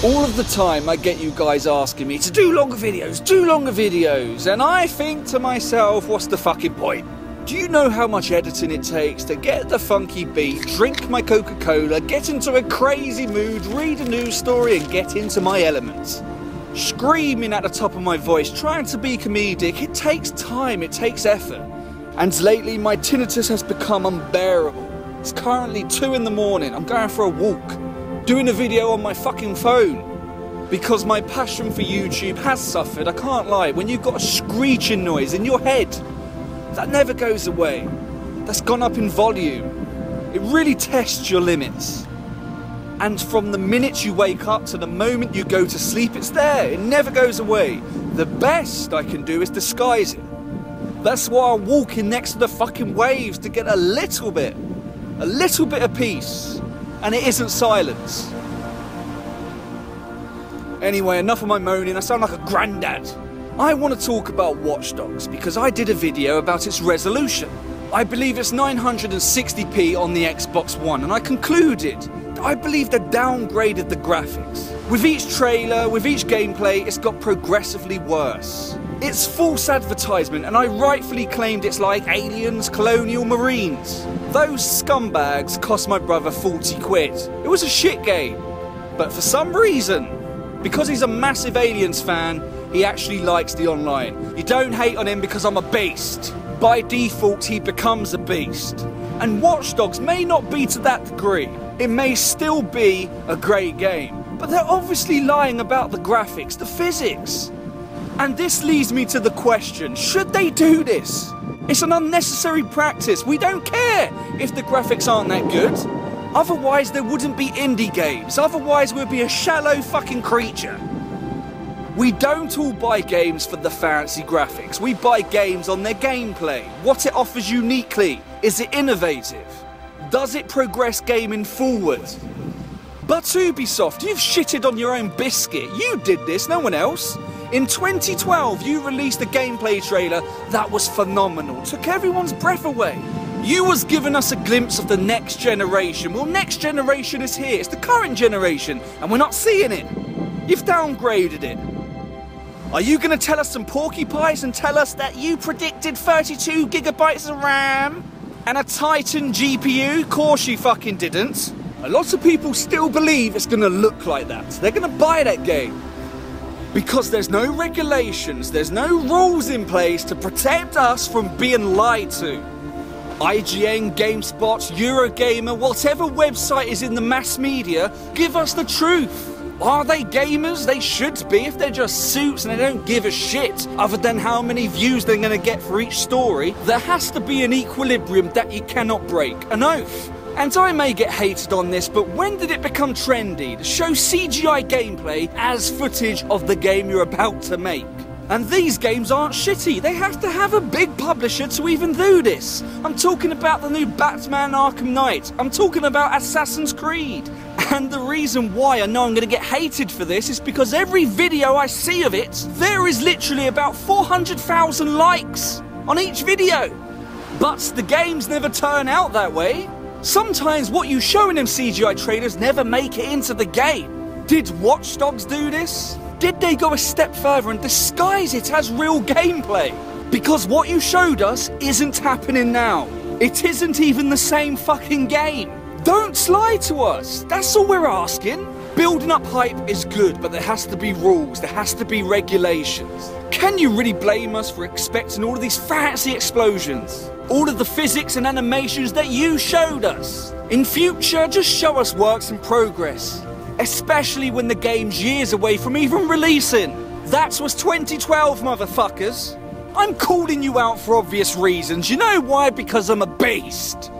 All of the time I get you guys asking me to do longer videos, and I think to myself, what's the fucking point? Do you know how much editing it takes to get the funky beat, drink my Coca-Cola, get into a crazy mood, read a news story and get into my elements? Screaming at the top of my voice, trying to be comedic, it takes time, it takes effort. And lately my tinnitus has become unbearable. It's currently 2 in the morning, I'm going for a walk, doing a video on my fucking phone. Because my passion for YouTube has suffered, I can't lie. When you've got a screeching noise in your head, that never goes away. That's gone up in volume. It really tests your limits. And from the minute you wake up to the moment you go to sleep, it's there. It never goes away. The best I can do is disguise it. That's why I'm walking next to the fucking waves, to get a little bit of peace. And it isn't silence. Anyway, enough of my moaning. I sound like a granddad. I want to talk about Watchdogs because I did a video about its resolution. I believe it's 960p on the Xbox One, and I concluded that I believe they downgraded the graphics. With each trailer, with each gameplay, it's got progressively worse. It's false advertisement, and I rightfully claimed it's like Aliens, Colonial Marines. Those scumbags cost my brother 40 quid. It was a shit game. But for some reason, because he's a massive Aliens fan, he actually likes the online. You don't hate on him because I'm a beast. By default, he becomes a beast. And Watchdogs may not be to that degree. It may still be a great game. But they're obviously lying about the graphics, the physics. And this leads me to the question, should they do this? It's an unnecessary practice. We don't care if the graphics aren't that good. Otherwise, there wouldn't be indie games. Otherwise, we'd be a shallow fucking creature. We don't all buy games for the fancy graphics. We buy games on their gameplay, what it offers uniquely. Is it innovative? Does it progress gaming forward? But Ubisoft, you've shitted on your own biscuit. You did this, no one else. In 2012, you released a gameplay trailer that was phenomenal, took everyone's breath away. You was giving us a glimpse of the next generation. Well, next generation is here. It's the current generation, and we're not seeing it. You've downgraded it. Are you going to tell us some porcupines and tell us that you predicted 32 gigabytes of RAM and a Titan GPU? Of course you fucking didn't. A lot of people still believe it's going to look like that. They're going to buy that game. Because there's no regulations, there's no rules in place to protect us from being lied to. IGN, GameSpot, Eurogamer, whatever website is in the mass media, give us the truth. Are they gamers? They should be if they're just suits and they don't give a shit other than how many views they're going to get for each story. There has to be an equilibrium that you cannot break. An oath. And I may get hated on this, but when did it become trendy to show CGI gameplay as footage of the game you're about to make? And these games aren't shitty. They have to have a big publisher to even do this. I'm talking about the new Batman Arkham Knight. I'm talking about Assassin's Creed. And the reason why I know I'm going to get hated for this is because every video I see of it, there is literally about 400,000 likes on each video. But the games never turn out that way. Sometimes what you show in them CGI trailers never make it into the game. Did Watchdogs do this? Did they go a step further and disguise it as real gameplay? Because what you showed us isn't happening now. It isn't even the same fucking game. Don't lie to us. That's all we're asking. Building up hype is good, but there has to be rules, there has to be regulations. Can you really blame us for expecting all of these fancy explosions? All of the physics and animations that you showed us? In future, just show us works in progress. Especially when the game's years away from even releasing. That was 2012, motherfuckers. I'm calling you out for obvious reasons. You know why? Because I'm a beast.